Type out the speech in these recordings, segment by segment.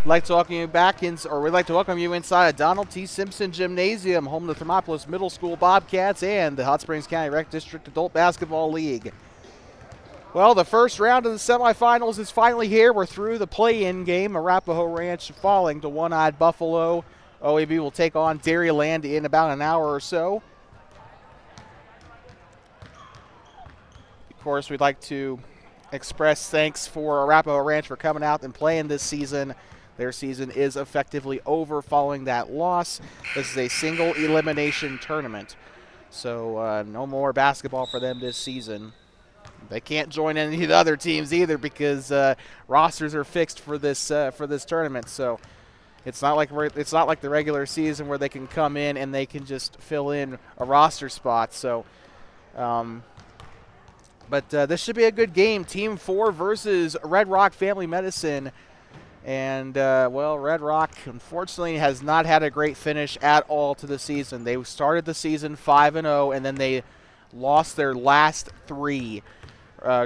We'd like to welcome you we'd like to welcome you inside of Donald T. Simpson Gymnasium, home to the Thermopolis Middle School Bobcats and the Hot Springs County Rec District Adult Basketball League. Well, the first round of the semifinals is finally here. We're through the play-in game. Arapahoe Ranch falling to One-Eyed Buffalo. OAB will take on Dairyland in about an hour or so. Of course, we'd like to express thanks for Arapahoe Ranch for coming out and playing this season. Their season is effectively over following that loss. This is a single elimination tournament, so no more basketball for them this season. They can't join any of the other teams either because rosters are fixed for this tournament. So it's not like the regular season where they can come in and they can just fill in a roster spot. So, but this should be a good game. Team 4 versus Red Rock Family Medicine. And, well, Red Rock, unfortunately, has not had a great finish at all to the season. They started the season 5-0, and then they lost their last 3.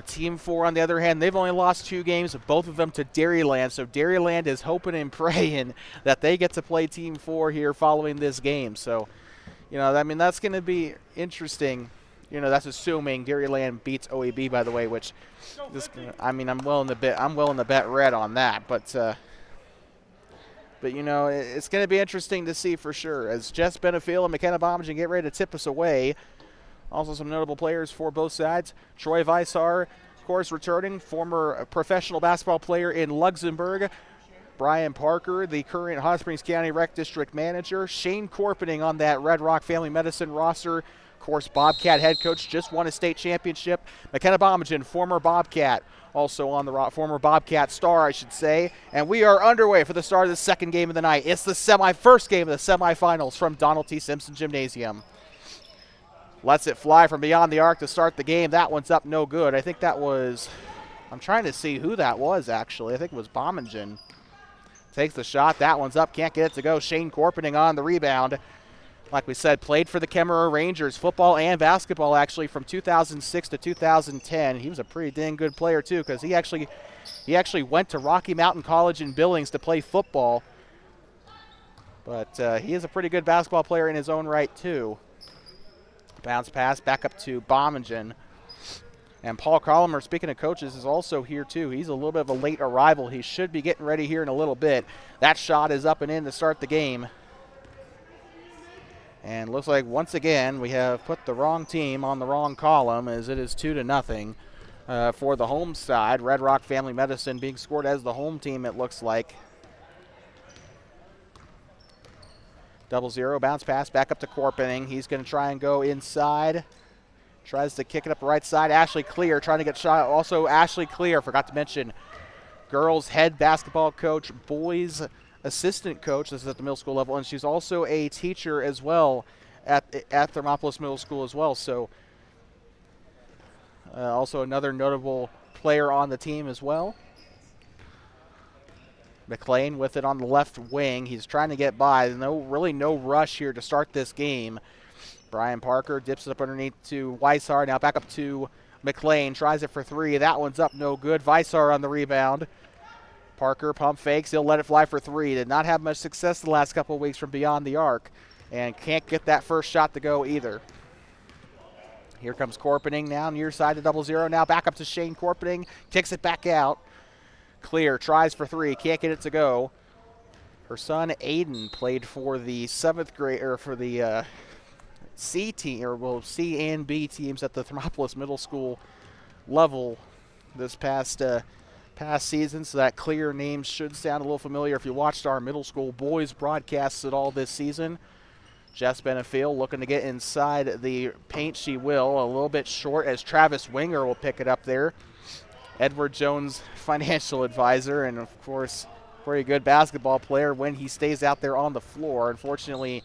Team 4, on the other hand, they've only lost 2 games, both of them to Dairyland. So Dairyland is hoping and praying that they get to play Team 4 here following this game. So, you know, I mean, that's going to be interesting. You know, that's assuming Dairyland beats OAB, by the way, which I mean, I'm willing to bet red on that, but you know, it's going to be interesting to see for sure as Jess Benefiel and McKenna Bombingen get ready to tip us away. Also, some notable players for both sides. Troy Weissar, of course, returning, former professional basketball player in Luxembourg. Brian Parker, the current Hot Springs County Rec District manager. Shane Corpening on that Red Rock Family Medicine roster. Of course, Bobcat head coach, just won a state championship. McKenna Bombingen, former Bobcat, also on the former Bobcat star, I should say. And we are underway for the start of the second game of the night. It's the first game of the semifinals from Donald T. Simpson Gymnasium. Lets it fly from beyond the arc to start the game. That one's up no good. I think that was, I'm trying to see who that was, actually. I think it was Bombingen. Takes the shot. That one's up. Can't get it to go. Shane Corpening on the rebound. Like we said, played for the Kemmerer Rangers, football and basketball, actually, from 2006 to 2010. He was a pretty dang good player, too, because he actually went to Rocky Mountain College in Billings to play football. But he is a pretty good basketball player in his own right, too. Bounce pass back up to Bombingen. And Paul Collimer, speaking of coaches, is also here, too. He's a little bit of a late arrival. He should be getting ready here in a little bit. That shot is up and in to start the game. And looks like once again we have put the wrong team on the wrong column as it is 2-0 for the home side. Red Rock Family Medicine being scored as the home team, it looks like. 0-0, bounce pass back up to Corpening. He's going to try and go inside. Tries to kick it up the right side. Ashley Clear trying to get shot. Also Ashley Clear, forgot to mention, girls head basketball coach, boys assistant coach. This is at the middle school level, and she's also a teacher as well at Thermopolis Middle School as well. So also another notable player on the team as well. McLean with it on the left wing. He's trying to get by. Really no rush here to start this game. Brian Parker dips it up underneath to Weissar. Now back up to McLean. Tries it for 3. That one's up no good. Weissar on the rebound. Parker pump fakes. He'll let it fly for 3. Did not have much success the last couple of weeks from beyond the arc. And can't get that first shot to go either. Here comes Corpening now near side to 0-0. Now back up to Shane Corpening. Kicks it back out. Clear tries for 3. Can't get it to go. Her son Aiden played for the 7th grade, or for the C team, or well, C and B teams at the Thermopolis Middle School level this past season, so that Clear name should sound a little familiar if you watched our middle school boys broadcasts at all this season. Jess Benefiel looking to get inside the paint. She will. A little bit short as Travis Winger will pick it up there. Edward Jones, financial advisor, and of course, very good basketball player when he stays out there on the floor. Unfortunately,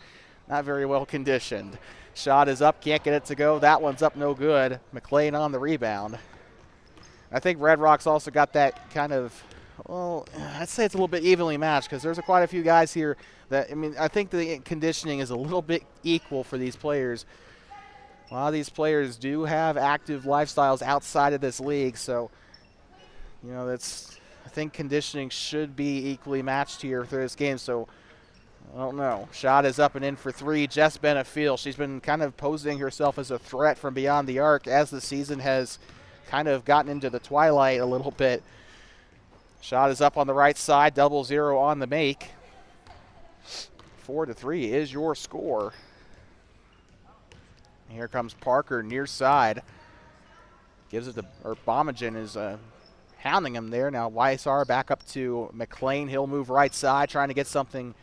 not very well conditioned. Shot is up, can't get it to go. That one's up no good. McLean on the rebound. I think Red Rock's also got that kind of, well, I'd say it's a little bit evenly matched because there's quite a few guys here that, I mean, I think the conditioning is a little bit equal for these players. A lot of these players do have active lifestyles outside of this league, so, you know, that's think conditioning should be equally matched here through this game, so I don't know. Shot is up and in for three. Jess Benefiel, she's been kind of posing herself as a threat from beyond the arc as the season has kind of gotten into the twilight a little bit. Shot is up on the right side, 0-0 on the make. 4-3 is your score. Here comes Parker near side. Gives it to, or Bomagen is hounding him there. Now Weissar back up to McLean. He'll move right side, trying to get something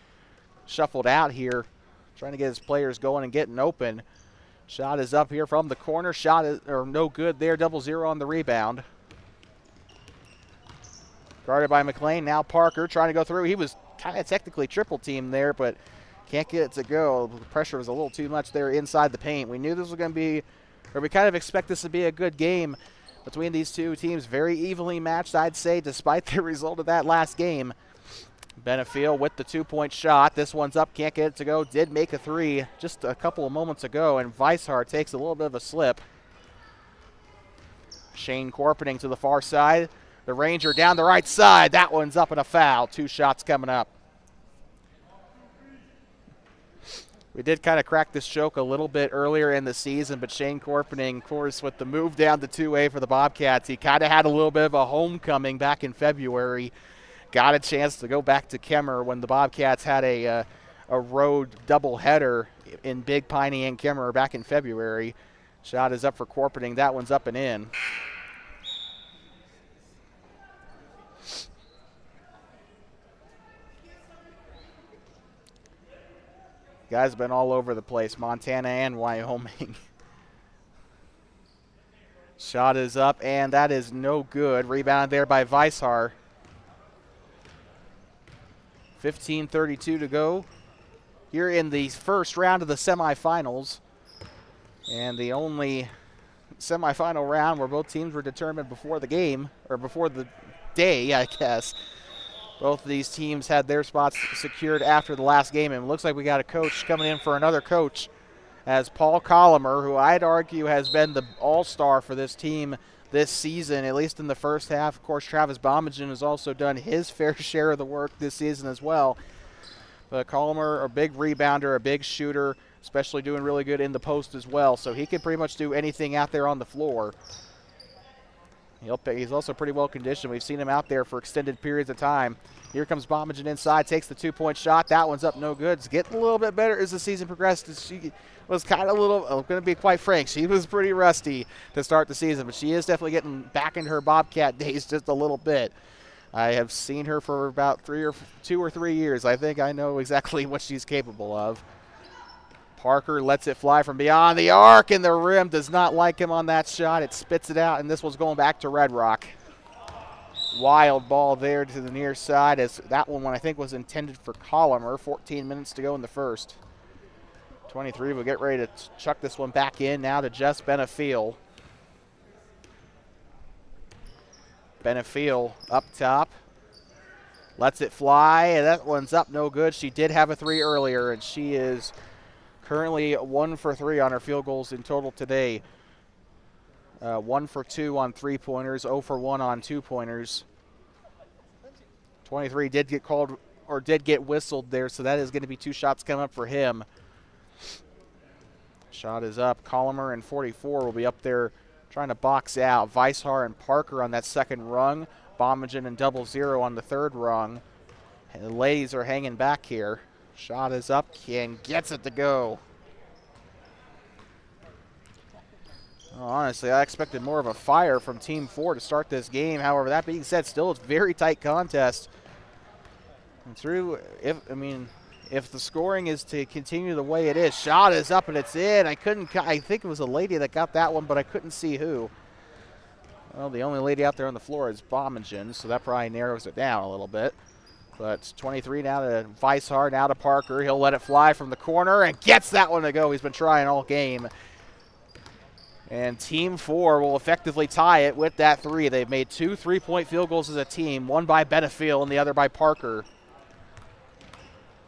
shuffled out here. Trying to get his players going and getting open. Shot is up here from the corner. Shot is no good there. 0-0 on the rebound. Guarded by McLean. Now Parker trying to go through. He was kind of technically triple teamed there, but can't get it to go. The pressure was a little too much there inside the paint. We knew this was going to be, or we kind of expect this to be a good game between these two teams. Very evenly matched, I'd say, despite the result of that last game. Benefiel with the 2-point shot. This one's up, can't get it to go. Did make a three just a couple of moments ago, and Weishart takes a little bit of a slip. Shane Corpening to the far side. The Ranger down the right side. That one's up and a foul. 2 shots coming up. We did kind of crack this joke a little bit earlier in the season, but Shane Corpening, of course, with the move down to 2A for the Bobcats, he kind of had a little bit of a homecoming back in February. Got a chance to go back to Kemmer when the Bobcats had a road doubleheader in Big Piney and Kemmer back in February. Shot is up for Corpening. That one's up and in. Guys have been all over the place, Montana and Wyoming. Shot is up, and that is no good. Rebound there by Weishar. 15:32 to go here in the first round of the semifinals. And the only semifinal round where both teams were determined before the game, or before the day, I guess. Both of these teams had their spots secured after the last game, and it looks like we got a coach coming in for another coach, as Paul Colomer, who I'd argue has been the all-star for this team this season, at least in the first half. Of course, Travis Bomagen has also done his fair share of the work this season as well. But Colomer, a big rebounder, a big shooter, especially doing really good in the post as well, so he can pretty much do anything out there on the floor. He's also pretty well conditioned. We've seen him out there for extended periods of time. Here comes Bomagen inside, takes the 2-point shot. That one's up, no good. It's getting a little bit better as the season progressed. She was kind of I'm going to be quite frank, she was pretty rusty to start the season, but she is definitely getting back into her Bobcat days just a little bit. I have seen her for about 2 or 3 years. I think I know exactly what she's capable of. Parker lets it fly from beyond the arc, and the rim does not like him on that shot. It spits it out, and this one's going back to Red Rock. Wild ball there to the near side, as that one I think was intended for Colomer. 14 minutes to go in the first. 23 will get ready to chuck this one back in now to Jess Benefiel. Benefiel up top. Lets it fly, and that one's up, no good. She did have a 3 earlier, and she is currently 1 for 3 on her field goals in total today. 1 for 2 on 3-pointers, 0 for 1 on 2-pointers. 23 did get called, or did get whistled there, so that is going to be 2 shots coming up for him. Shot is up. Colomer and 44 will be up there trying to box out. Weishar and Parker on that second rung. Bomagen and 0-0 on the third rung. And the ladies are hanging back here. Shot is up and gets it to go. Honestly, I expected more of a fire from Team 4 to start this game. However, that being said, still it's a very tight contest. And if the scoring is to continue the way it is, shot is up and it's in. I think it was a lady that got that one, but I couldn't see who. Well, the only lady out there on the floor is Bomagen, so that probably narrows it down a little bit. But 23 now to Weishar, now to Parker. He'll let it fly from the corner and gets that one to go. He's been trying all game. And Team 4 will effectively tie it with that 3. They've made 2 3-point field goals as a team, one by Benefiel and the other by Parker.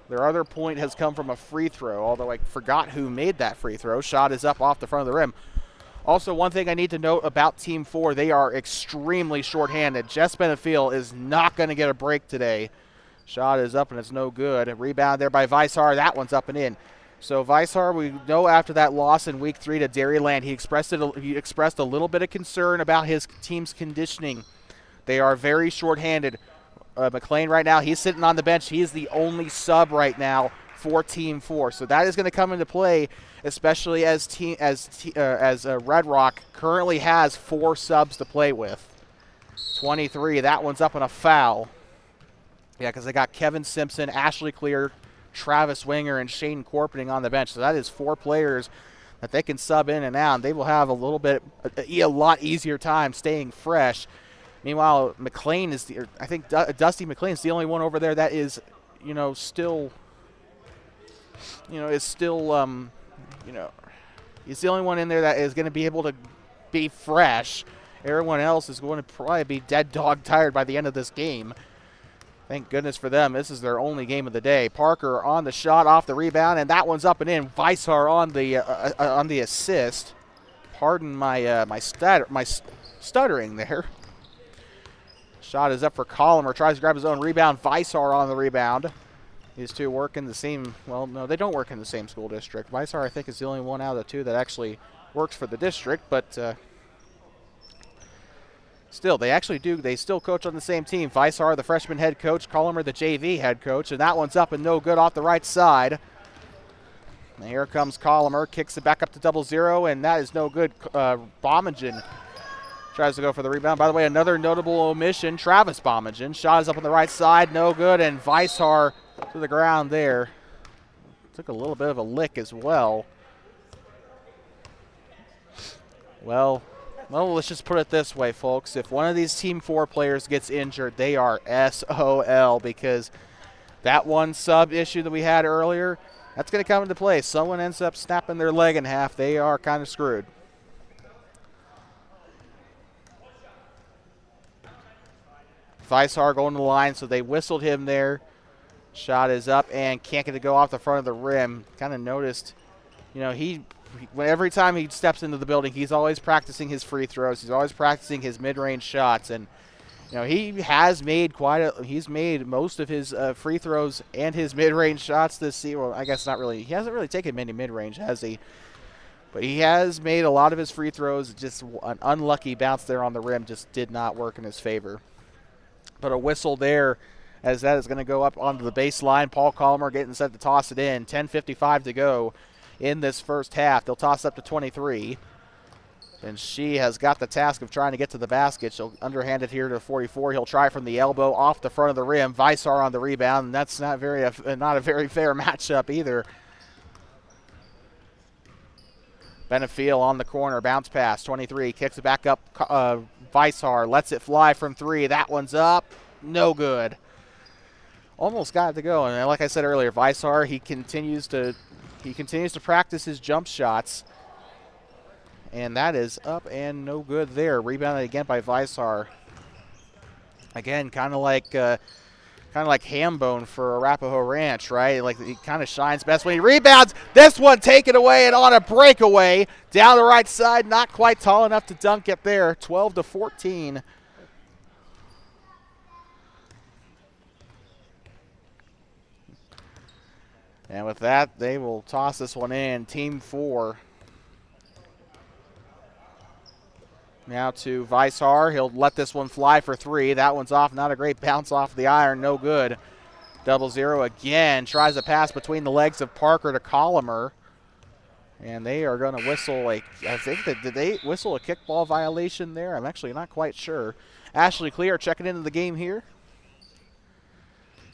Their other point has come from a free throw, although I forgot who made that free throw. Shot is up off the front of the rim. Also, one thing I need to note about Team 4, they are extremely shorthanded. Jess Benefiel is not going to get a break today. Shot is up and it's no good. A rebound there by Weishar. That one's up and in. So Weishar, we know after that loss in Week 3 to Dairyland, he expressed a little bit of concern about his team's conditioning. They are very shorthanded. McLean right now, he's sitting on the bench. He is the only sub right now for Team 4. So that is going to come into play, especially as Red Rock currently has 4 subs to play with. 23, that one's up on a foul. Yeah, because they got Kevin Simpson, Ashley Clear, Travis Winger, and Shane Corpening on the bench. So that is 4 players that they can sub in and out. And they will have a lot easier time staying fresh. Meanwhile, McLean is I think Dusty McLean is the only one over there that is, still, he's the only one in there that is going to be able to be fresh. Everyone else is going to probably be dead dog tired by the end of this game. Thank goodness for them. This is their only game of the day. Parker on the shot, off the rebound, and that one's up and in. Weishar on the assist. Pardon my stuttering there. Shot is up for Collimer. Tries to grab his own rebound. Weishar on the rebound. These two work in the same, well, no, they don't work in the same school district. Weishar, I think, is the only one out of the two that actually works for the district, but still, they still coach on the same team. Weishar, the freshman head coach, Collimer, the JV head coach, and that one's up and no good off the right side. And here comes Collimer, kicks it back up to 0-0, and that is no good. Bommingen tries to go for the rebound. By the way, another notable omission, Travis Bommingen. Shot is up on the right side, no good, and Weishar to the ground there. Took a little bit of a lick as well. Well, let's just put it this way, folks. If one of these Team 4 players gets injured, they are SOL, because that one sub issue that we had earlier, that's going to come into play. Someone ends up snapping their leg in half, they are kind of screwed. Weishar going to the line, so they whistled him there. Shot is up and can't get to go off the front of the rim. Kind of noticed, every time he steps into the building, he's always practicing his free throws. He's always practicing his mid-range shots, and he has made he's made most of his free throws and his mid-range shots this season. Well, I guess not really. He hasn't really taken many mid-range, has he? But he has made a lot of his free throws. Just an unlucky bounce there on the rim just did not work in his favor. But a whistle there, as that is going to go up onto the baseline. Paul Collimer getting set to toss it in. 10:55 to go in this first half. They'll toss up to 23. And she has got the task of trying to get to the basket. She'll underhand it here to 44. He'll try from the elbow off the front of the rim. Weishar on the rebound, and that's not a very fair matchup either. Benefiel on the corner, bounce pass, 23, kicks it back up. Weishar lets it fly from 3. That one's up, no good. Almost got it to go, and like I said earlier, Weishar, he continues to practice his jump shots, and that is up and no good there. Rebounded again by Weishar. Again, kind of like Hambone for Arapahoe Ranch, right? Like, he kind of shines best when he rebounds. This one taken away and on a breakaway down the right side, not quite tall enough to dunk it there. 12-14. And with that, they will toss this one in. Team 4. Now to Weishar. He'll let this one fly for 3. That one's off. Not a great bounce off the iron. No good. 0-0 again. Tries a pass between the legs of Parker to Collimer. And they are going to whistle did they whistle a kickball violation there? I'm actually not quite sure. Ashley Clear checking into the game here.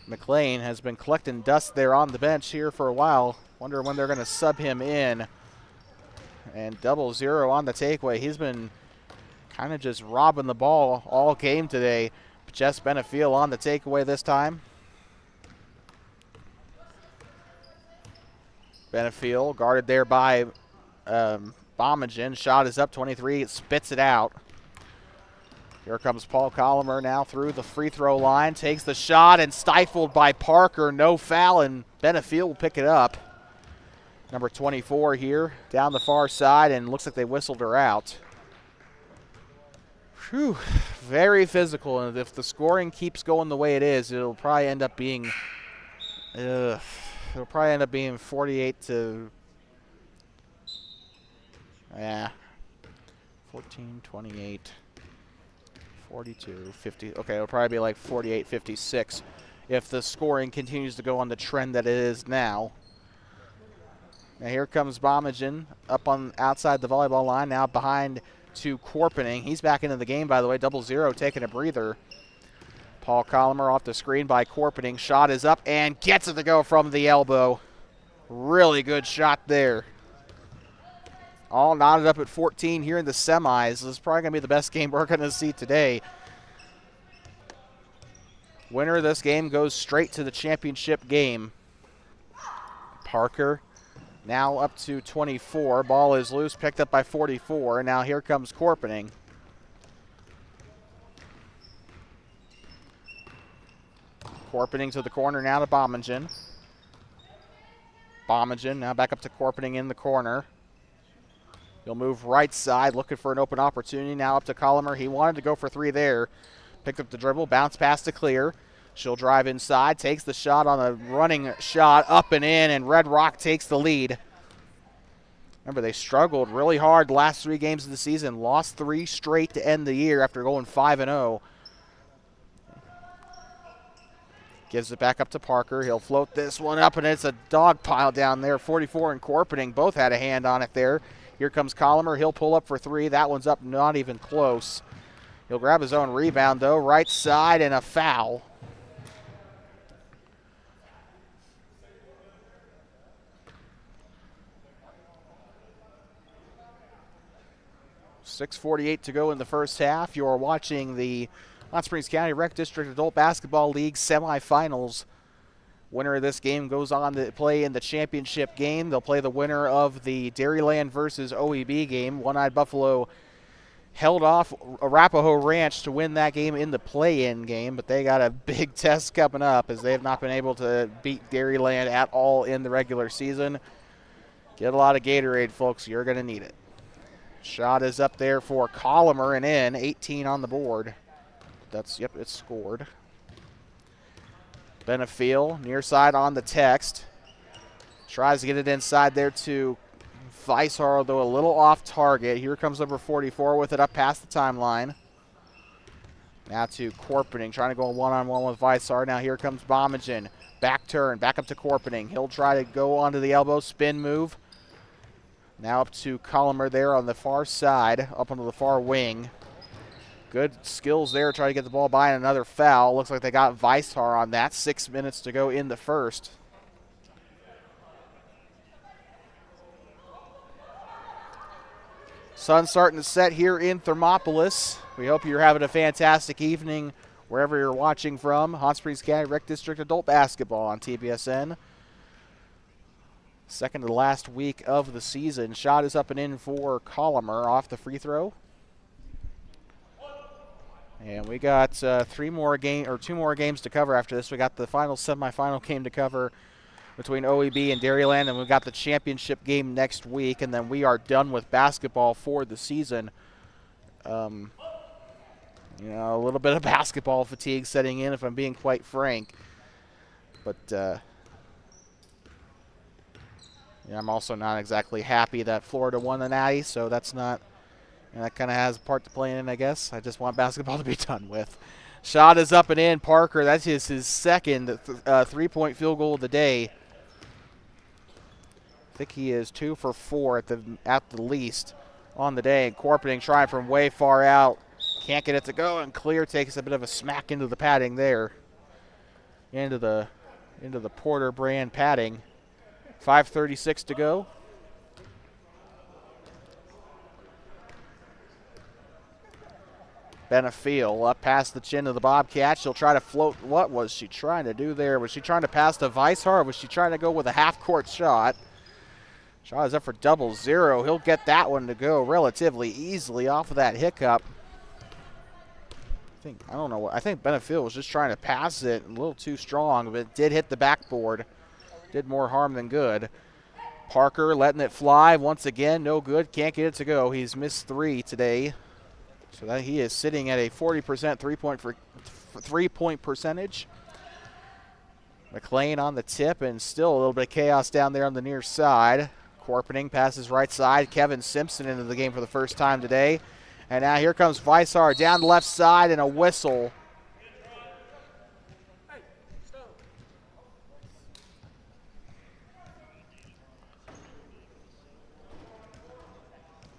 McLean has been collecting dust there on the bench here for a while. Wonder when they're going to sub him in. And 0-0 on the takeaway. He's been kind of just robbing the ball all game today. Jess Benefiel on the takeaway this time. Benefiel guarded there by Bommingen. Shot is up, 23. It spits it out. Here comes Paul Collimer now through the free throw line. Takes the shot and stifled by Parker. No foul, and Benefiel will pick it up. Number 24 here down the far side, and looks like they whistled her out. Whew, very physical, and if the scoring keeps going the way it is, it'll probably end up being 48 to 14, 28, 42, 50. Okay, it'll probably be like 48, 56 if the scoring continues to go on the trend that it is now. Now here comes Bomagen up on outside the volleyball line, now behind to Korpening. He's back into the game, by the way, 0-0, taking a breather. Paul Colomer off the screen by Korpening. Shot is up and gets it to go from the elbow. Really good shot there. All knotted up at 14 here in the semis. This is probably going to be the best game we're going to see today. Winner of this game goes straight to the championship game. Parker now up to 24. Ball is loose, picked up by 44. Now here comes Korpening. Korpening to the corner now to Bomagen. Bomagen now back up to Korpening in the corner. He'll move right side, looking for an open opportunity. Now up to Colomer. He wanted to go for three there. Picked up the dribble, bounce pass to Clear. She'll drive inside, takes the shot on a running shot, up and in, and Red Rock takes the lead. Remember, they struggled really hard the last 3 games of the season, lost 3 straight to end the year after going 5-0. Gives it back up to Parker. He'll float this one up, and it's a dog pile down there. 44 and Korpening both had a hand on it there. Here comes Colomer. He'll pull up for 3. That one's up, not even close. He'll grab his own rebound, though. Right side and a foul. .6:48 to go in the first half. You're watching the Hot Springs County Rec District Adult Basketball League semifinals. Winner of this game goes on to play in the championship game. They'll play the winner of the Dairyland versus OEB game. One-Eyed Buffalo held off Arapahoe Ranch to win that game in the play-in game, but they got a big test coming up as they have not been able to beat Dairyland at all in the regular season. Get a lot of Gatorade, folks. You're going to need it. Shot is up there for Colomer and in. 18 on the board. Yep, it's scored. Benefiel, near side on the text. Tries to get it inside there to Weishar, though a little off target. Here comes number 44 with it up past the timeline. Now to Korpening, trying to go one-on-one with Weishar. Now here comes Bomagen. Back turn, back up to Korpening. He'll try to go onto the elbow, spin move. Now up to Colomer there on the far side, up onto the far wing. Good skills there, trying to get the ball by, and another foul. Looks like they got Weishar on that. 6 minutes to go in the first. Sun's starting to set here in Thermopolis. We hope you're having a fantastic evening wherever you're watching from. Hot Springs County Rec District Adult Basketball on TBSN. Second to the last week of the season. Shot is up and in for Colomer off the free throw. And we got 2 more games to cover after this. We got the final semifinal game to cover between OEB and Dairyland, and we've got the championship game next week, and then we are done with basketball for the season. A little bit of basketball fatigue setting in, if I'm being quite frank. But I'm also not exactly happy that Florida won the Natty, so that's not. That kind of has a part to play in, I guess. I just want basketball to be done with. Shot is up and in. Parker, that's his second 3-point field goal of the day. I think he is 2 for 4 at the least on the day. And Korpening trying from way far out. Can't get it to go, and Clear takes a bit of a smack into the padding there. Into the Porter brand padding. 5:36 to go. Benefiel up past the chin of the Bobcat. She'll try to float. What was she trying to do there? Was she trying to pass to Weishar, or was she trying to go with a half-court shot? Shot is up for 0-0. He'll get that one to go relatively easily off of that hiccup. I think Benefiel was just trying to pass it a little too strong, but it did hit the backboard. Did more harm than good. Parker letting it fly once again. No good. Can't get it to go. He's missed 3 today. So that he is sitting at a 40% three-point percentage. McLean on the tip, and still a little bit of chaos down there on the near side. Corpening passes right side. Kevin Simpson into the game for the first time today. And now here comes Weishar down the left side, and a whistle.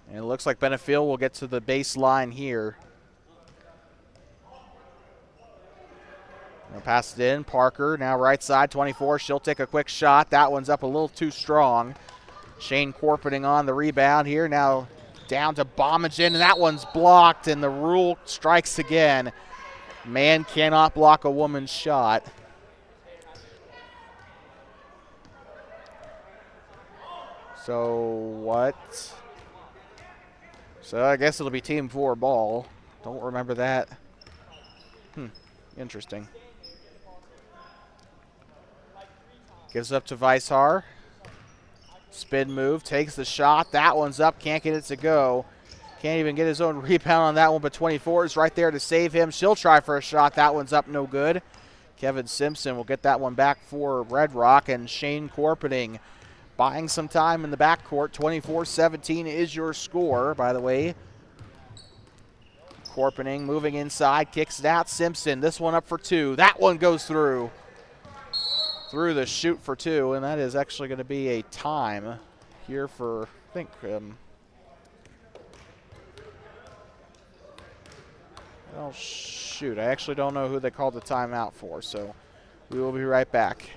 And it looks like Benefield will get to the baseline here. They'll pass it in. Parker now right side, 24. She'll take a quick shot. That one's up a little too strong. Shane Corpening on the rebound here. Now down to Bomagen, and that one's blocked, and the rule strikes again. Man cannot block a woman's shot. So what? So I guess it'll be Team 4 ball. Don't remember that. Interesting. Gives up to Weishar. Spin move, takes the shot. That one's up, can't get it to go. Can't even get his own rebound on that one, but 24 is right there to save him. She'll try for a shot. That one's up, no good. Kevin Simpson will get that one back for Red Rock, and Shane Corpening buying some time in the backcourt. 24-17 is your score, by the way. Corpening moving inside, kicks it out. Simpson, this one up for 2. That one goes through the shoot for 2, and that is actually going to be a time here for, I think, oh, shoot. I actually don't know who they called the timeout for, so we will be right back.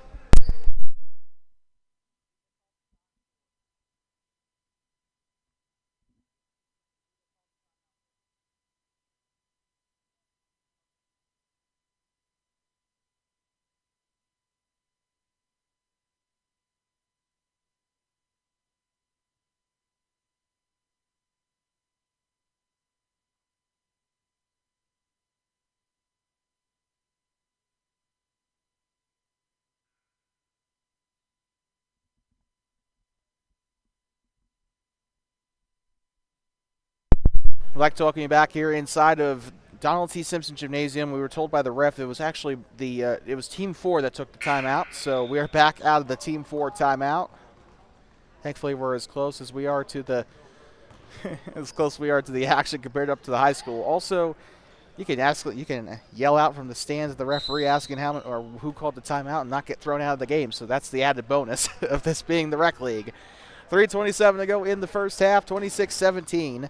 I'd like to welcome you back here inside of Donald T. Simpson Gymnasium. We were told by the ref it was actually it was Team 4 that took the timeout, so we are back out of the Team 4 timeout. Thankfully, we're as close as we are to the action compared up to the high school. Also, you can yell out from the stands at the referee asking who called the timeout and not get thrown out of the game. So that's the added bonus of this being the rec league. 3:27 to go in the first half. 26-17.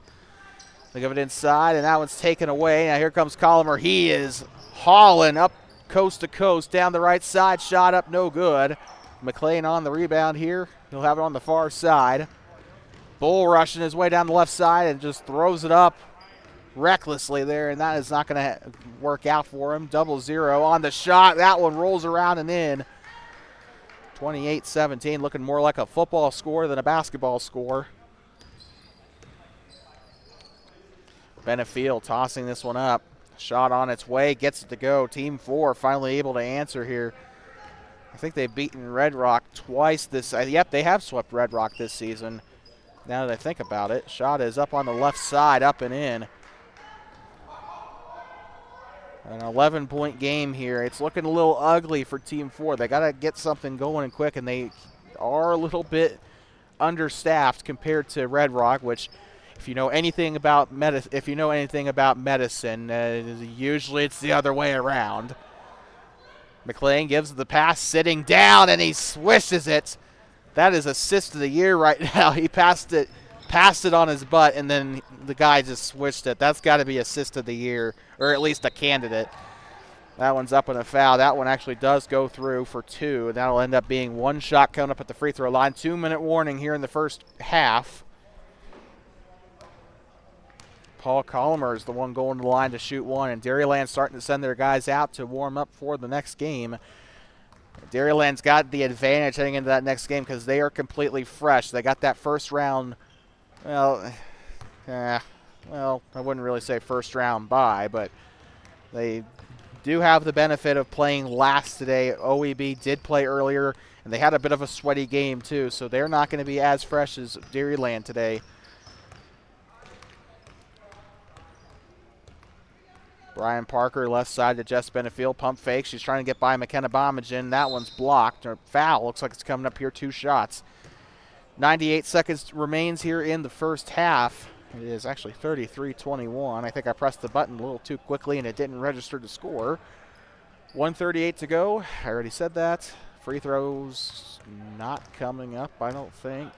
They give it inside, and that one's taken away. Now here comes Collimer. He is hauling up coast to coast down the right side. Shot up, no good. McLean on the rebound here. He'll have it on the far side. Bull rushing his way down the left side and just throws it up recklessly there, and that is not going to work out for him. 0-0 on the shot. That one rolls around and in. 28-17, looking more like a football score than a basketball score. Benefield tossing this one up. Shot on its way, gets it to go. Team 4 finally able to answer here. I think they've beaten Red Rock twice this. Yep, they have swept Red Rock this season. Now that I think about it, shot is up on the left side, up and in. An 11-point game here. It's looking a little ugly for Team 4. They got to get something going and quick, and they are a little bit understaffed compared to Red Rock, which, if you know anything about medicine, usually it's the other way around. McLean gives the pass sitting down, and he swishes it. That is assist of the year right now. He passed it on his butt, and then the guy just swished it. That's got to be assist of the year, or at least a candidate. That one's up on a foul. That one actually does go through for 2, and that'll end up being one shot coming up at the free throw line. 2-minute warning here in the first half. Paul Collimer is the one going to the line to shoot one, and Dairyland's starting to send their guys out to warm up for the next game. Dairyland's got the advantage heading into that next game because they are completely fresh. They got that first round, well, I wouldn't really say first round bye, but they do have the benefit of playing last today. OEB did play earlier, And they had a bit of a sweaty game, too, so they're not going to be as fresh as Dairyland today. Brian Parker, left side to Jess Benefield. Pump fake. She's trying to get by McKenna Bomagen. That one's blocked. Or foul. Looks like it's coming up here. 2 shots. 98 seconds remains here in the first half. It is actually 33-21. I think I pressed the button a little too quickly and it didn't register to score. 1:38 to go. I already said that. Free throws not coming up, I don't think.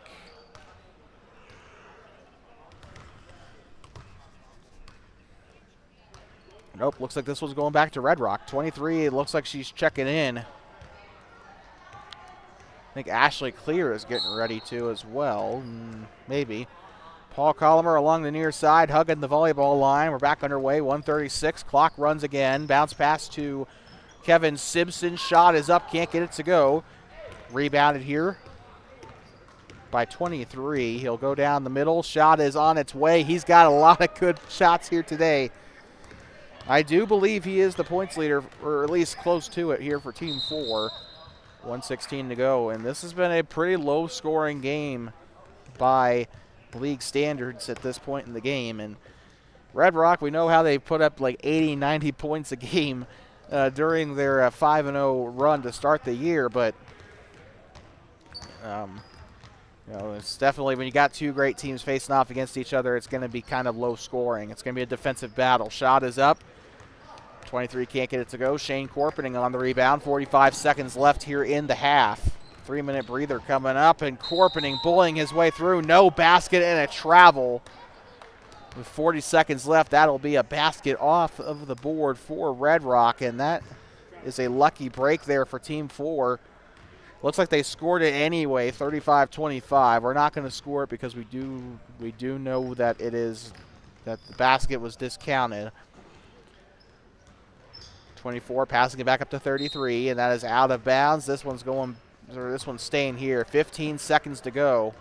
Nope, looks like this one's going back to Red Rock. 23, it looks like she's checking in. I think Ashley Clear is getting ready to as well. Maybe. Paul Collimer along the near side, hugging the volleyball line. We're back underway, 1:36. Clock runs again. Bounce pass to Kevin Simpson. Shot is up, can't get it to go. Rebounded here by 23. He'll go down the middle. Shot is on its way. He's got a lot of good shots here today. I do believe he is the points leader, or at least close to it here for Team 4. 1:16 to go, and this has been a pretty low-scoring game by league standards at this point in the game. And Red Rock, we know how they put up like 80, 90 points a game during their 5-0 run to start the year, but it's definitely when you got two great teams facing off against each other, it's going to be kind of low scoring. It's going to be a defensive battle. Shot is up. 23 can't get it to go. Shane Corpening on the rebound. 45 seconds left here in the half. 3-minute breather coming up, and Corpening bullying his way through. No basket and a travel. With 40 seconds left, that'll be a basket off of the board for Red Rock, and that is a lucky break there for Team 4. Looks like they scored it anyway, 35-25. We're not going to score it because we do know that it is that the basket was discounted. 24 passing it back up to 33, and that is out of bounds. This one's staying here. 15 seconds to go.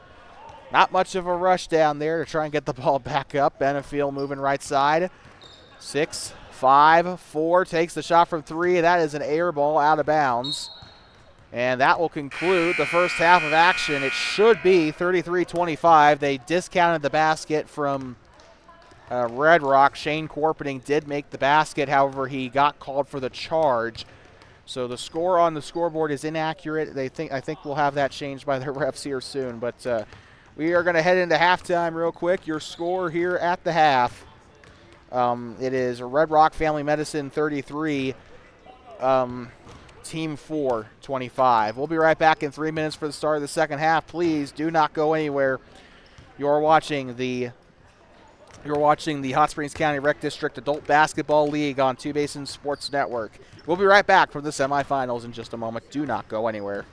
Not much of a rush down there to try and get the ball back up. Benefield moving right side. 6, 5, 4 takes the shot from 3. That is an air ball out of bounds. And that will conclude the first half of action. It should be 33-25. They discounted the basket from Red Rock. Shane Corpening did make the basket. However, he got called for the charge. So the score on the scoreboard is inaccurate. I think we'll have that changed by the refs here soon. But we are going to head into halftime real quick. Your score here at the half. It is Red Rock Family Medicine 33, Team 4 25. We'll be right back in 3 minutes for the start of the second half. Please do not go anywhere. You're watching the Hot Springs County Rec District Adult Basketball League on Two Basins Sports Network. We'll be right back from the semifinals in just a moment. Do not go anywhere.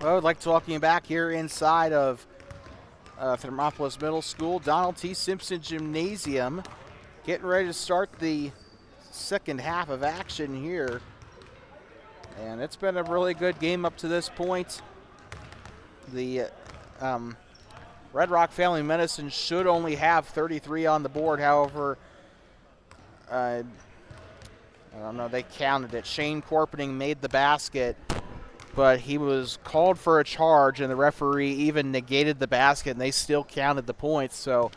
Well, I'd like to welcome you back here inside of Thermopolis Middle School, Donald T. Simpson Gymnasium. Getting ready to start the second half of action here. And it's been a really good game up to this point. The Red Rock Family Medicine should only have 33 on the board. However, I don't know, they counted it. Shane Corpening made the basket, but he was called for a charge, and the referee even negated the basket, and they still counted the points. So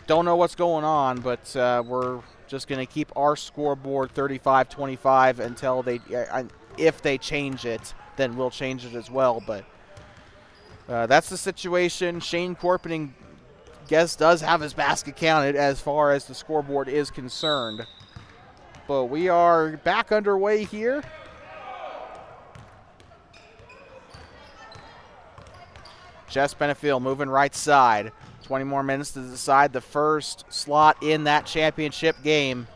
don't know what's going on, but we're just going to keep our scoreboard 35-25 until if they change it, then we'll change it as well. But that's the situation. Shane Corpening, does have his basket counted as far as the scoreboard is concerned. But we are back underway here. Jess Benefield moving right side. 20 more minutes to decide the first slot in that championship game.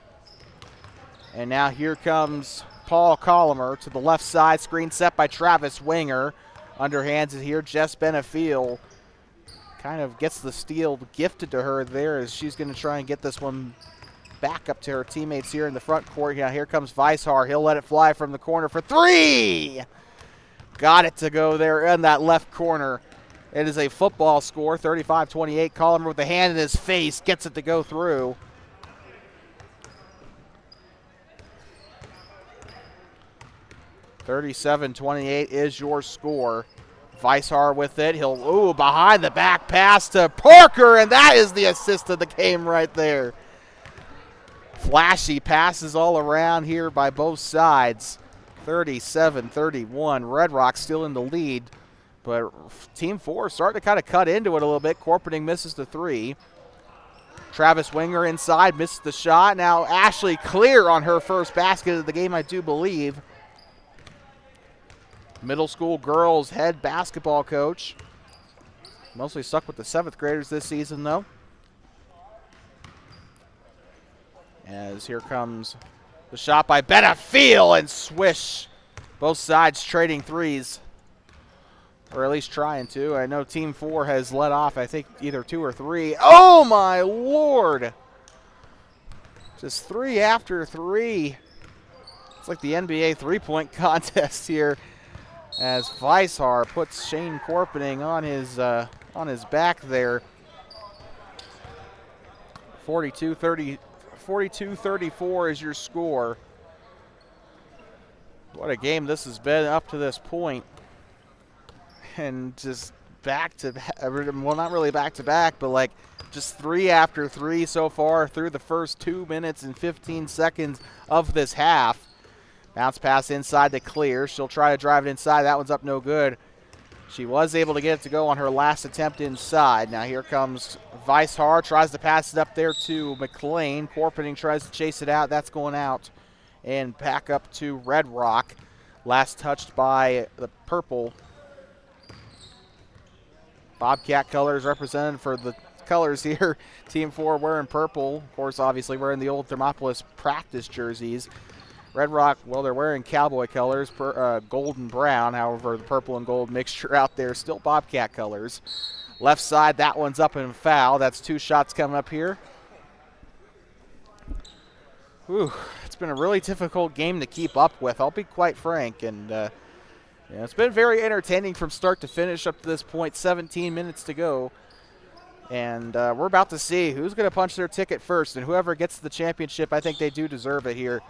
And now here comes Paul Collimer to the left side. Screen set by Travis Winger. Underhands it here. Jess Benefield kind of gets the steal gifted to her there as she's going to try and get this one back up to her teammates here in the front court. Now here comes Weishar. He'll let it fly from the corner for three. Got it to go there in that left corner. It is a football score, 35-28. Collimer with the hand in his face gets it to go through. (37-28) is your score. Weishar with it. He'll, behind the back pass to Parker, and that is the assist of the game right there. Flashy passes all around here by both sides. 37-31. Red Rock still in the lead, but Team 4 starting to kind of cut into it a little bit. Corpening misses the three. Travis Winger inside, misses the shot. Now Ashley Clear on her first basket of the game, I do believe. Middle school girls head basketball coach. Mostly stuck with the 7th graders this season, though. As here comes the shot by Benefield, and swish. Both sides trading threes, or at least trying to. I know Team 4 has let off, I think, either 2 or 3. Oh, my Lord. Just 3 after 3. It's like the NBA three-point contest here as Weishar puts Shane Corpening on his back there. 42-34 is your score. What a game this has been up to this point. And just back to back, well, not really back to back, but like just 3 after 3 so far through the first 2 minutes and 15 seconds of this half. Bounce pass inside to Clear. She'll try to drive it inside. That one's up no good. She was able to get it to go on her last attempt inside. Now here comes Weishar, tries to pass it up there to McLean. Corpening tries to chase it out. That's going out. And back up to Red Rock. Last touched by the purple. Bobcat colors represented for the colors here. Team 4 wearing purple. Of course, obviously wearing the old Thermopolis practice jerseys. Red Rock, well, they're wearing cowboy colors, gold and brown. However, the purple and gold mixture out there, still Bobcat colors. Left side, that one's up and foul. That's 2 shots coming up here. Whew, it's been a really difficult game to keep up with, I'll be quite frank. And it's been very entertaining from start to finish up to this point. 17 minutes to go. And we're about to see who's going to punch their ticket first. And whoever gets the championship, I think they do deserve it here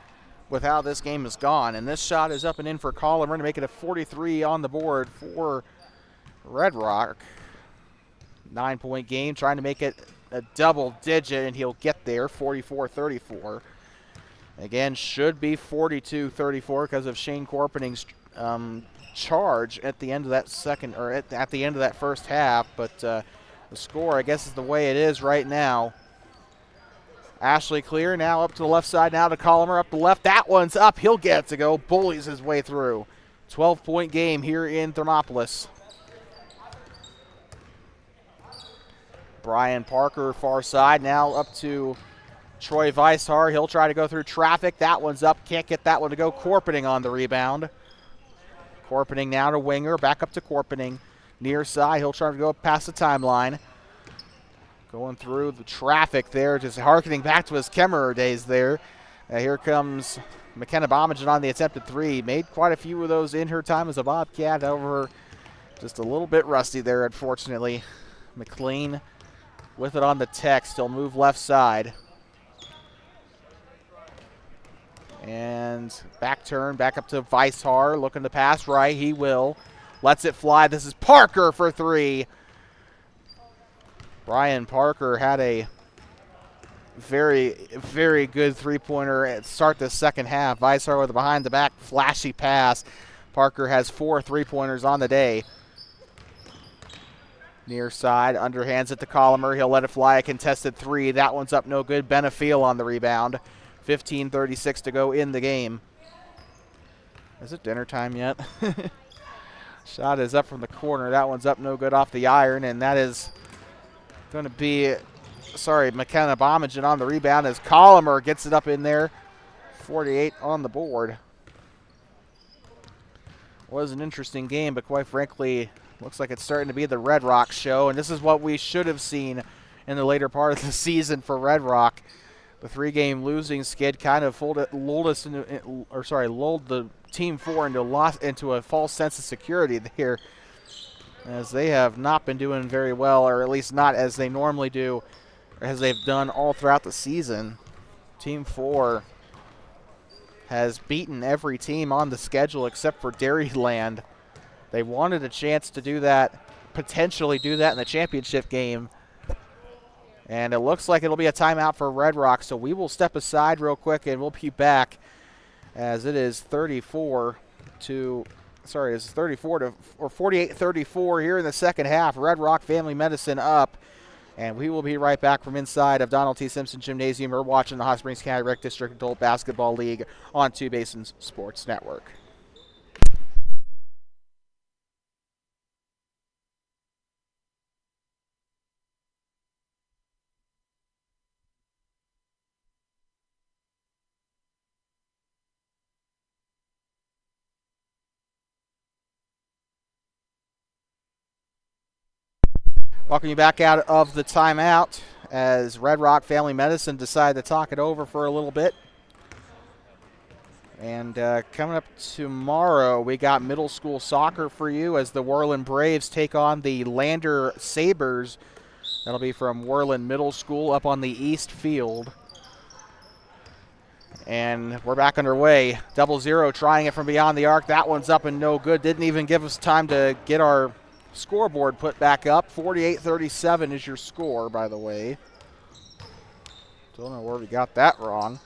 with how this game has gone. And this shot is up and in for Collimer to make it a 43 on the board for Red Rock. 9-point game, trying to make it a double digit, and he'll get there, 44-34. Again, should be 42-34 because of Shane Corpening's charge at the end of that second, or at the end of that first half. But the score, I guess, is the way it is right now. Ashley Clear now up to the left side, now to Collimer up the left. That one's up. He'll get it to go. Bullies his way through. 12-point game here in Thermopolis. Brian Parker, far side, now up to Troy Weishar. He'll try to go through traffic. That one's up. Can't get that one to go. Corpening on the rebound. Korpening now to Winger, back up to Korpening. Near side, he'll try to go past the timeline. Going through the traffic there, just harkening back to his Kemmerer days there. Here comes McKenna Bomagen on the attempted three. Made quite a few of those in her time as a Bobcat. However, just a little bit rusty there, unfortunately. McLean with it on the text. He'll move left side. And back turn, back up to Weishar. Looking to pass right. He will. Lets it fly. This is Parker for three. Brian Parker had a very, very good three-pointer at start the second half. Weishar with a behind-the-back flashy pass. Parker has 4 three-pointers on the day. Near side, underhands it to Colomer. He'll let it fly, a contested three. That one's up no good. Benefiel on the rebound. 15:36 to go in the game. Is it dinner time yet? Shot is up from the corner. That one's up no good off the iron, and that is going to be, McKenna Bomagen on the rebound as Colomer gets it up in there. 48 on the board. Was an interesting game, but quite frankly, looks like it's starting to be the Red Rock show, and this is what we should have seen in the later part of the season for Red Rock. The 3-game losing skid kind of lulled the Team 4 into a false sense of security here, as they have not been doing very well, or at least not as they normally do, or as they've done all throughout the season. Team 4 has beaten every team on the schedule except for Dairyland. They wanted a chance to do that, potentially do that in the championship game. And it looks like it'll be a timeout for Red Rock, so we will step aside real quick and we'll be back as it is 48-34 here in the second half. Red Rock Family Medicine up. And we will be right back from inside of Donald T. Simpson Gymnasium. We're watching the Hot Springs County Rec District Adult Basketball League on Two Basins Sports Network. Welcome you back out of the timeout as Red Rock Family Medicine decided to talk it over for a little bit. And coming up tomorrow, we got middle school soccer for you as the Worland Braves take on the Lander Sabres. That'll be from Worland Middle School up on the east field. And we're back underway. 0-0 trying it from beyond the arc. That one's up and no good. Didn't even give us time to get our scoreboard put back up. 48-37 is your score, by the way. Don't know where we got that wrong.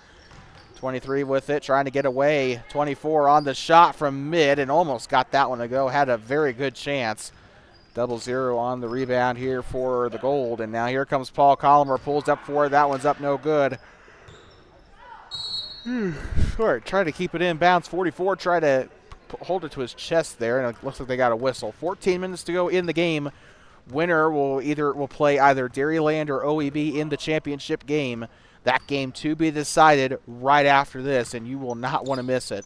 23 with it, trying to get away. 24 on the shot from mid and almost got that one to go. Had a very good chance. 0-0 on the rebound here for the Gold. And now here comes Paul Colomer, pulls up for it. That one's up no good. All right, trying to keep it in bounds. 44 tried to hold it to his chest there, and it looks like they got a whistle. 14 minutes to go in the game. Winner will play either Dairyland or OEB in the championship game. That game to be decided right after this, and you will not want to miss it.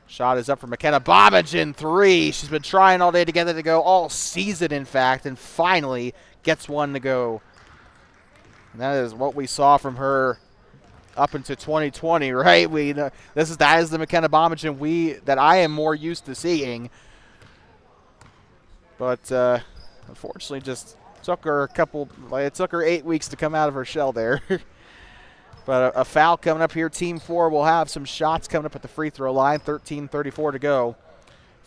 Shot is up for McKenna Bomagen, 3. She's been trying all day to get it to go, all season in fact, and finally gets one to go. And that is what we saw from her up into 2020, right? That is the McKenna Bomagen that I am more used to seeing. But unfortunately, just took her it took her 8 weeks to come out of her shell there. But a foul coming up here. Team 4 will have some shots coming up at the free throw line. 13:34 to go.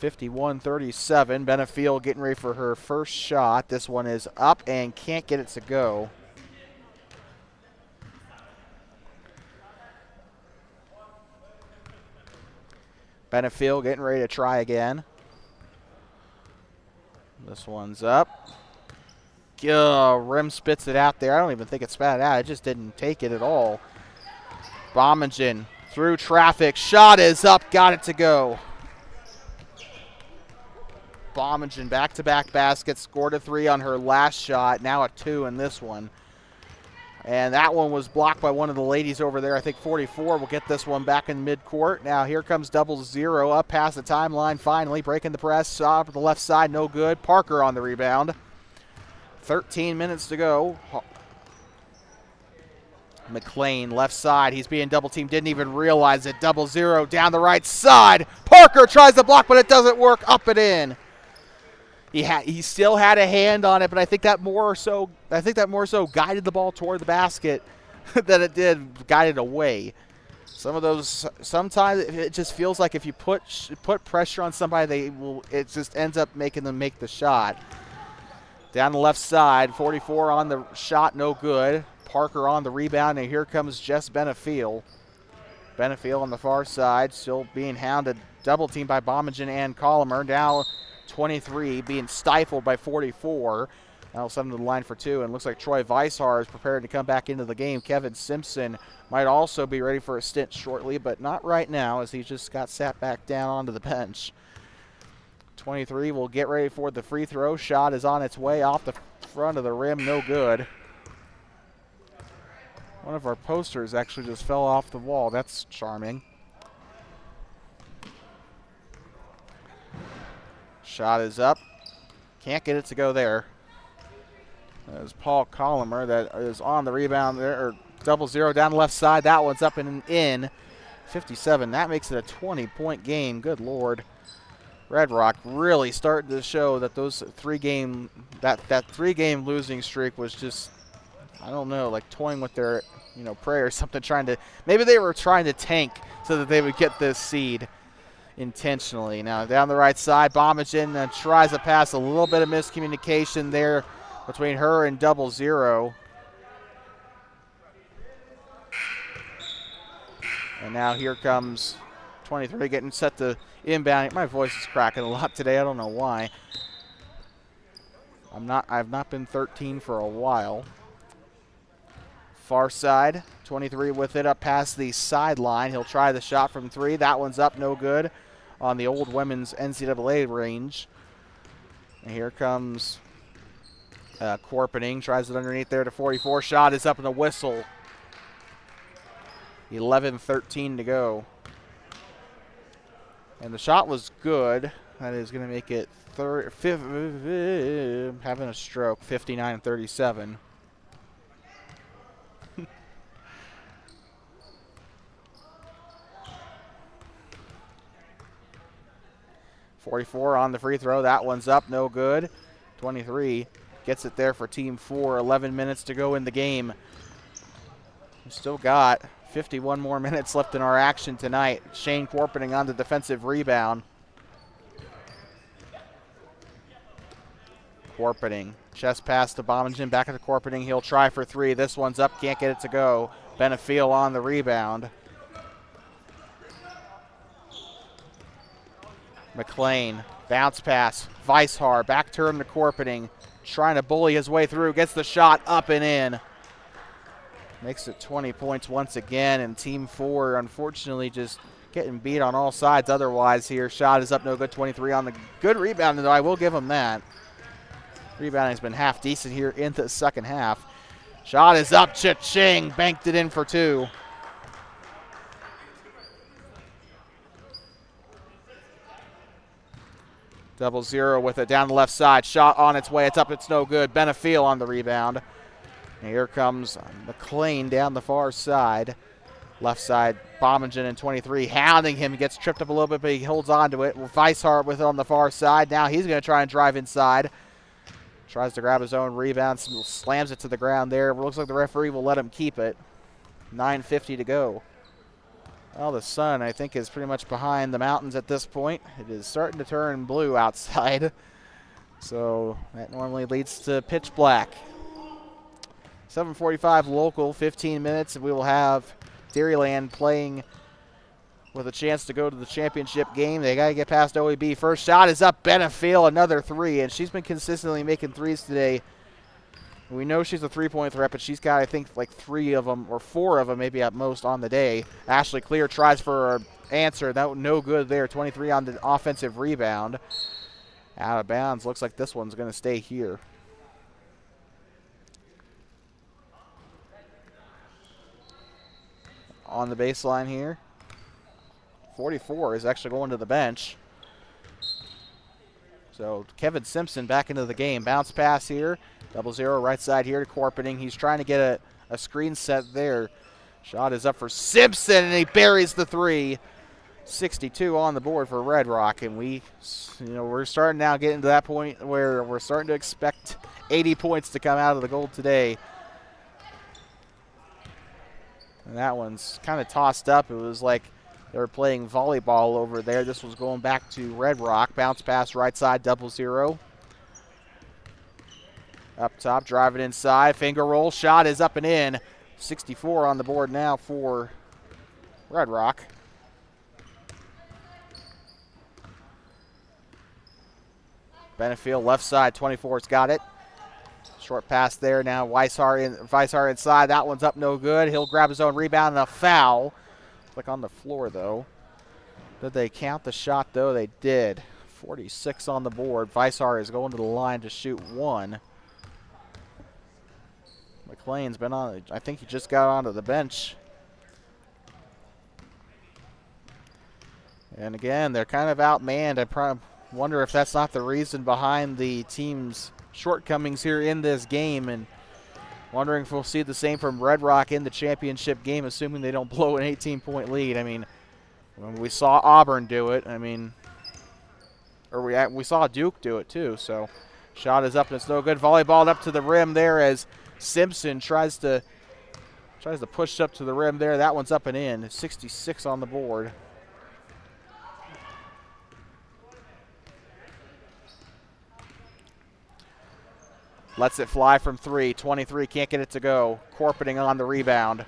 51-37. Benefiel getting ready for her first shot. This one is up and can't get it to go. Benefiel getting ready to try again. This one's up. Rim spits it out there. I don't even think it spat it out. It just didn't take it at all. Bomagen through traffic. Shot is up. Got it to go. Bomagen back-to-back baskets. Scored a 3 on her last shot. Now a 2 in this one. And that one was blocked by one of the ladies over there. I think 44 will get this one back in midcourt. Now here comes 00 up past the timeline finally. Breaking the press. Off the left side, no good. Parker on the rebound. 13 minutes to go. McLean, left side. He's being double teamed. Didn't even realize it. 00 down the right side. Parker tries to block, but it doesn't work. Up and in. He still had a hand on it, but I think that more so guided the ball toward the basket than it did guided away. Sometimes it just feels like if you put pressure on somebody, it just ends up making them make the shot. Down the left side, 44 on the shot, no good. Parker on the rebound, and here comes Jess Benefiel. Benefiel on the far side, still being hounded, double teamed by Bommingen and Colomer. Now 23 being stifled by 44. Now 7 to the line for 2, and looks like Troy Weishar is prepared to come back into the game. Kevin Simpson might also be ready for a stint shortly, but not right now as he just got sat back down onto the bench. 23 will get ready for the free throw. Shot is on its way off the front of the rim, no good. One of our posters actually just fell off the wall. That's charming. Shot is up. Can't get it to go there. There's Paul Colomer that is on the rebound there, or 00 down the left side. That one's up and in. 57. That makes it a 20-point game. Good Lord. Red Rock really starting to show that those three-game losing streak was just, I don't know, like toying with their prayer or something, maybe they were trying to tank so that they would get this seed intentionally. Now down the right side, Bommingen tries to pass. A little bit of miscommunication there between her and 00. And now here comes 23 getting set to inbound. My voice is cracking a lot today. I don't know why. I've not been 13 for a while. Far side, 23 with it up past the sideline. He'll try the shot from 3. That one's up, no good on the old women's NCAA range. And here comes Corpening. Tries it underneath there to 44. Shot is up in the whistle. 11-13 to go. And the shot was good. That is going to make it having a stroke, 59-37. 44 on the free throw. That one's up, no good. 23 gets it there for Team 4. 11 minutes to go in the game. We've still got 51 more minutes left in our action tonight. Shane Corpening on the defensive rebound. Corpening. Chest pass to Bommingen. Back at the Corpening. He'll try for 3. This one's up. Can't get it to go. Benefiel on the rebound. McLean. Bounce pass. Weishar. Back turn to Corpening. Trying to bully his way through. Gets the shot up and in. Makes it 20 points once again. And Team 4, unfortunately, just getting beat on all sides otherwise here. Shot is up, no good. 23 on the good rebound, though. I will give him that. Rebounding's been half decent here in the second half. Shot is up. Cha-ching. Banked it in for 2. Double zero with it down the left side. Shot on its way. It's up. It's no good. Benefiel on the rebound. And here comes McLean down the far side. Left side, Bommingen and 23 hounding him. He gets tripped up a little bit, but he holds on to it. Weishart with it on the far side. Now he's going to try and drive inside. Tries to grab his own rebound. Slams it to the ground there. Looks like the referee will let him keep it. 9:50 to go. Well, the sun, I think, is pretty much behind the mountains at this point. It is starting to turn blue outside. So that normally leads to pitch black. 7:45 local, 15 minutes, and we will have Dairyland playing with a chance to go to the championship game. They got to get past OEB. First shot is up. Benefiel, another 3, and she's been consistently making 3s today. We know she's a three-point threat, but she's got, I think, like 3 of them or 4 of them maybe at most on the day. Ashley Clear tries for an answer. That no good there. 23 on the offensive rebound. Out of bounds. Looks like this one's going to stay here. on the baseline here. 44 is actually going to the bench. So Kevin Simpson back into the game. Bounce pass here. 0-0 right side here to Corpening. He's trying to get a screen set there. Shot is up for Simpson, and he buries the three. 62 on the board for Red Rock, and we're starting now getting to that point where we're starting to expect 80 points to come out of the Gold today. And that one's kind of tossed up. It was like they were playing volleyball over there. This was going back to Red Rock. Bounce pass right side, 0-0. Up top, driving inside. Finger roll. Shot is up and in. 64 on the board now for Red Rock. Benefield left side, 24's got it. Short pass there now. Weishar inside. That one's up no good. He'll grab his own rebound and a foul. Like on the floor though. Did they count the shot though? They did. 46 on the board. Weishar is going to the line to shoot one. McLean's been on. I think he just got onto the bench. And again, they're kind of outmanned. I wonder if that's not the reason behind the team's shortcomings here in this game, and wondering if we'll see the same from Red Rock in the championship game, assuming they don't blow an 18-point lead. I mean, when we saw Auburn do it, or we saw Duke do it too. So, shot is up and it's no good. Volleyball up to the rim there as Simpson tries to push up to the rim there. That one's up and in. 66 on the board. Lets it fly from three. 23 can't get it to go. Corpening on the rebound.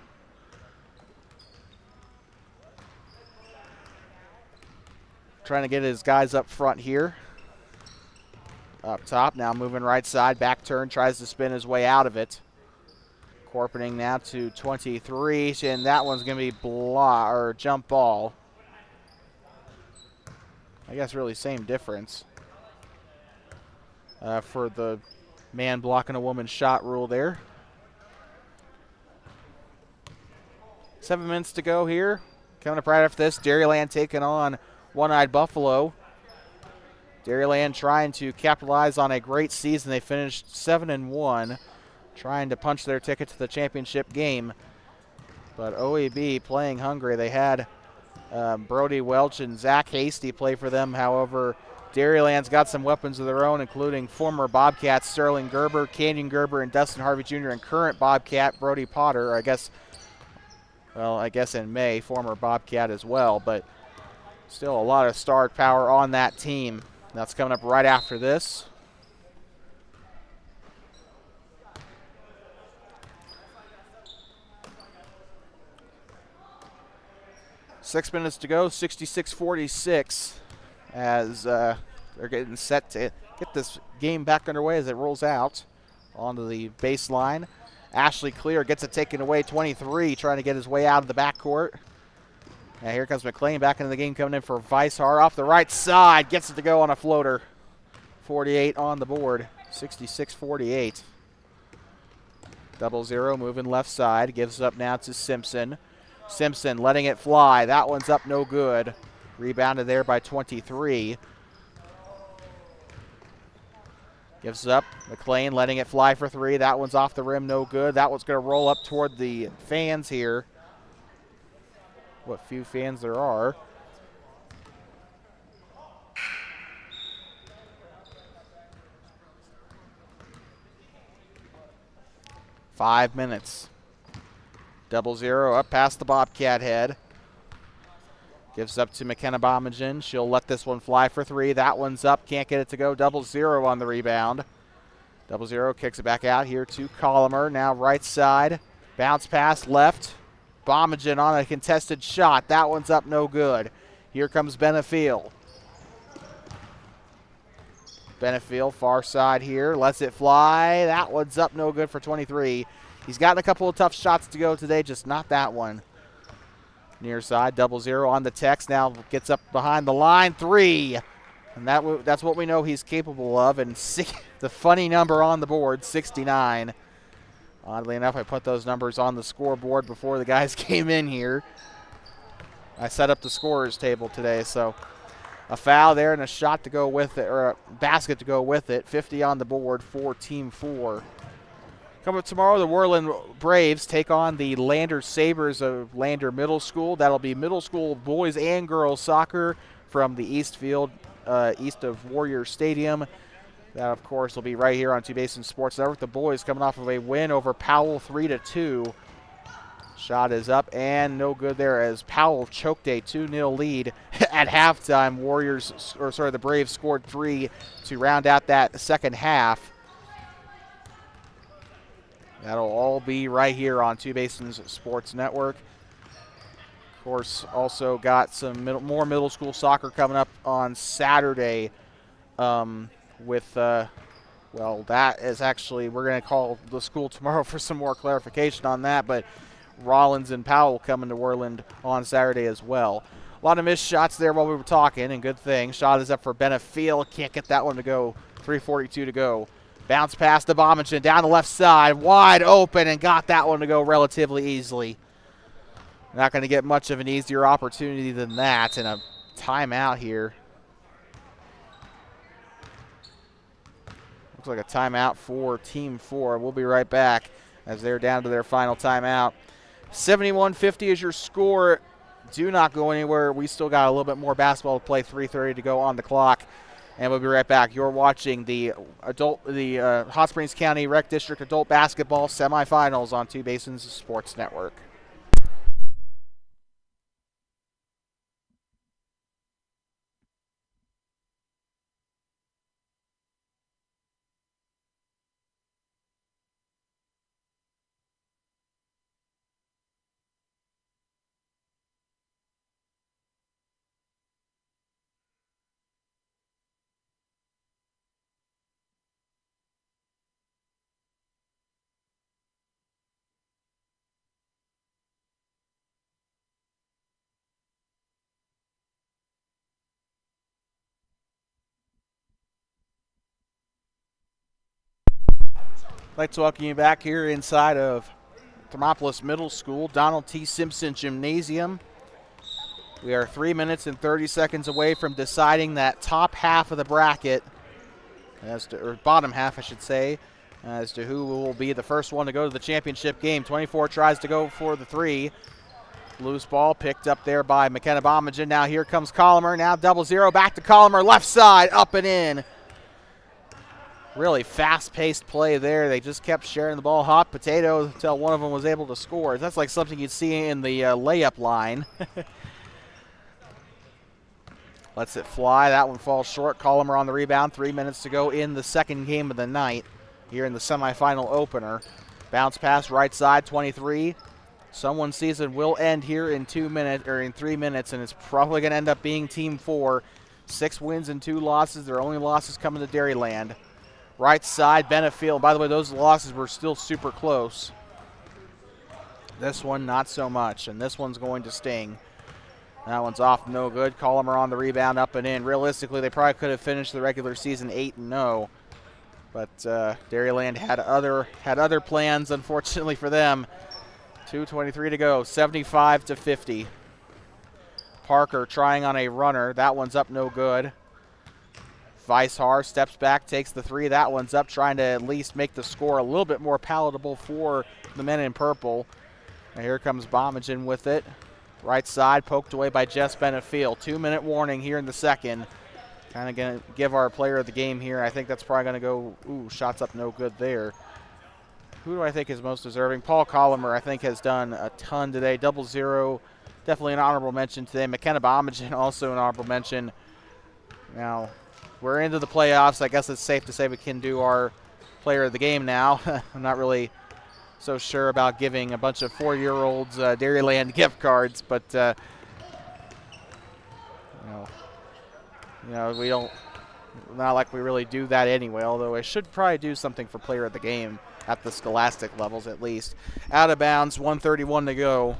Trying to get his guys up front here. Up top, now moving right side. Back turn, tries to spin his way out of it. Corpening now to 23, and that one's going to be jump ball. I guess really same difference for the man blocking a woman's shot rule there. 7 minutes to go here. Coming up right after this, Dairyland taking on One-Eyed Buffalo. Dairyland trying to capitalize on a great season. They finished 7-1, trying to punch their ticket to the championship game. But OAB playing hungry. They had Brody Welch and Zach Hasty play for them. However, Dairyland's got some weapons of their own, including former Bobcats Sterling Gerber, Canyon Gerber, and Dustin Harvey Jr., and current Bobcat Brody Potter. I guess in May, former Bobcat as well, but still a lot of star power on that team. That's coming up right after this. Six minutes to go, 66-46. As they're getting set to get this game back underway as it rolls out onto the baseline. Ashley Clear gets it taken away, 23, trying to get his way out of the backcourt. Now here comes McLean back into the game, coming in for Weishar off the right side. Gets it to go on a floater. 48 on the board, 66-48. 0-0, moving left side. Gives it up now to Simpson. Simpson letting it fly. That one's up no good. Rebounded there by 23. Gives it up. McLean letting it fly for three. That one's off the rim, no good. That one's going to roll up toward the fans here. What few fans there are. Five minutes. 0-0 up past the Bobcat head. Gives up to McKenna Bomagen. She'll let this one fly for three. That one's up. Can't get it to go. 0-0 on the rebound. 0-0 kicks it back out here to Colomer. Now right side. Bounce pass left. Bomagen on a contested shot. That one's up no good. Here comes Benefield. Benefield far side here. Lets it fly. That one's up no good for 23. He's gotten a couple of tough shots to go today, just not that one. Near side, 0-0 on the text. Now gets up behind the line, three. And that's what we know he's capable of. And the funny number on the board, 69 Oddly enough, I put those numbers on the scoreboard before the guys came in here. I set up the scorers table today, so a foul there and a shot to go with it, or a basket to go with it. 50 on the board for Team 4. Coming up tomorrow, the Worland Braves take on the Lander Sabres of Lander Middle School. That'll be middle school boys and girls soccer from the East Field, east of Warrior Stadium. That, of course, will be right here on Two Basins Sports Network. The boys coming off of a win over Powell 3-2. Shot is up and no good there as Powell choked a 2-0 lead at halftime. The Braves scored 3 to round out that second half. That'll all be right here on Two Basins Sports Network. Of course, also got some more middle school soccer coming up on Saturday that is actually, we're going to call the school tomorrow for some more clarification on that, but Rollins and Powell coming to Worland on Saturday as well. A lot of missed shots there while we were talking, and good thing. Shot is up for Benefiel. Can't get that one to go. 3:42 to go. Bounce pass to Bominchin down the left side. Wide open and got that one to go relatively easily. Not going to get much of an easier opportunity than that, and a timeout here. Looks like a timeout for Team 4. We'll be right back as they're down to their final timeout. 71-50 is your score. Do not go anywhere. We still got a little bit more basketball to play. 3:30 to go on the clock. And we'll be right back. You're watching the Hot Springs County Rec District Adult Basketball Semifinals on Two Basins Sports Network. I'd like to welcome you back here inside of Thermopolis Middle School, Donald T. Simpson Gymnasium. We are 3 minutes and 30 seconds away from deciding that top half of the bracket, or bottom half, I should say, as to who will be the first one to go to the championship game. 24 tries to go for the 3. Loose ball picked up there by McKenna Bominchin. Now here comes Colomer. Now 0-0 back to Colomer. Left side, up and in. Really fast-paced play there. They just kept sharing the ball hot potato until one of them was able to score. That's like something you'd see in the layup line. Lets it fly. That one falls short. Colomer on the rebound. 3 minutes to go in the second game of the night here in the semifinal opener. Bounce pass right side, 23. Someone's season will end here in 2 minutes, or in 3 minutes, and it's probably going to end up being Team 4. 6 wins and 2 losses. Their only losses coming to Dairyland. Right side, Benefiel. By the way, those losses were still super close. This one, not so much, and this one's going to sting. That one's off, no good. Colomer on the rebound, up and in. Realistically, they probably could have finished the regular season 8-0, but Dairyland had other plans, unfortunately for them. 2:23 to go, 75-50. Parker trying on a runner. That one's up, no good. Weishar steps back, takes the 3. That one's up, trying to at least make the score a little bit more palatable for the men in purple. And here comes Bominchin with it. Right side, poked away by Jess Benefiel. 2-minute warning here in the second. Kind of going to give our player of the game here. I think that's probably going to go, shots up, no good there. Who do I think is most deserving? Paul Colomer, I think, has done a ton today. 0-0, definitely an honorable mention today. McKenna Bominchin, also an honorable mention. Now, we're into the playoffs. I guess it's safe to say we can do our player of the game now. I'm not really so sure about giving a bunch of 4-year-olds Dairyland gift cards, but we don't. Not like we really do that anyway. Although I should probably do something for player of the game at the scholastic levels at least. Out of bounds, 1:31 to go.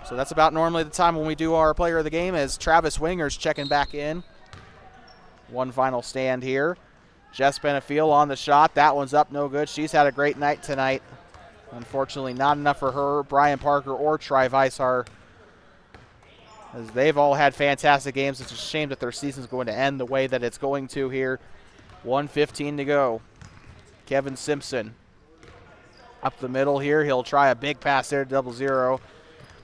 So that's about normally the time when we do our player of the game. As Travis Winger's checking back in. One final stand here. Jess Benefiel on the shot. That one's up, no good. She's had a great night tonight. Unfortunately, not enough for her, Brian Parker, or Tri Weissar, as they've all had fantastic games. It's a shame that their season's going to end the way that it's going to here. 1:15 to go. Kevin Simpson up the middle here. He'll try a big pass there to 0-0.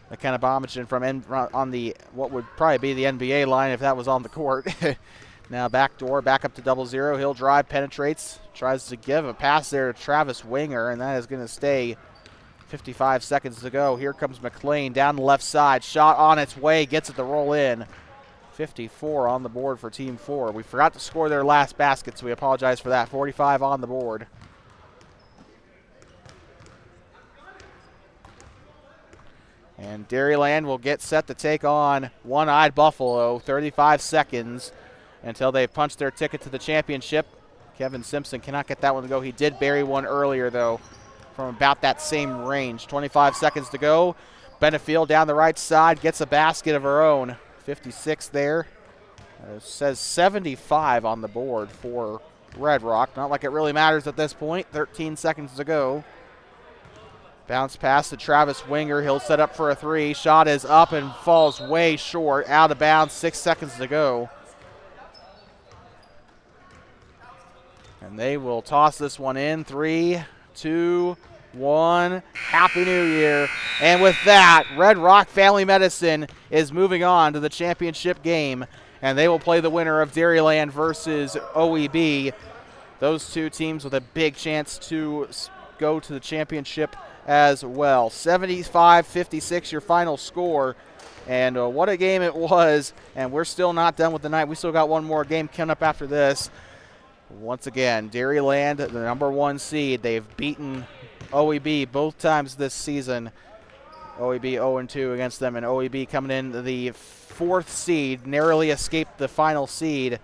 McKenna Bomichen from on the what would probably be the NBA line if that was on the court. Now back door, back up to 0-0. He'll drive, penetrates, tries to give a pass there to Travis Winger, and that is going to stay. 55 seconds to go. Here comes McLean down the left side. Shot on its way, gets it to roll in. 54 on the board for Team 4. We forgot to score their last basket, so we apologize for that. 45 on the board. And Dairyland will get set to take on One-Eyed Buffalo. 35 seconds until they punch their ticket to the championship. Kevin Simpson cannot get that one to go. He did bury one earlier, though, from about that same range. 25 seconds to go. Benefield down the right side gets a basket of her own. 56 there. It says 75 on the board for Red Rock. Not like it really matters at this point. 13 seconds to go. Bounce pass to Travis Winger. He'll set up for a three. Shot is up and falls way short. Out of bounds. 6 seconds to go. And they will toss this one in. 3, 2, 1. Happy New Year. And with that, Red Rock Family Medicine is moving on to the championship game. And they will play the winner of Dairyland versus OEB. Those two teams with a big chance to go to the championship as well. 75-56 your final score. And what a game it was. And we're still not done with the night. We still got one more game coming up after this. Once again, Dairyland, the #1 seed. They've beaten OEB both times this season. OEB 0-2 against them, and OEB coming in the 4th seed, narrowly escaped the final seed.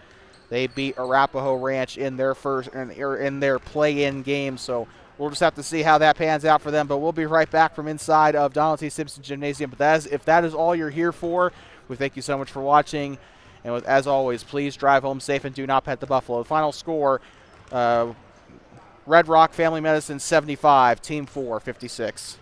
They beat Arapahoe Ranch in their in their play-in game. So we'll just have to see how that pans out for them. But we'll be right back from inside of Donald T. Simpson Gymnasium. But if that is all you're here for, we thank you so much for watching. And as always, please drive home safe and do not pet the buffalo. The final score, Red Rock Family Medicine 75, Team 4 56.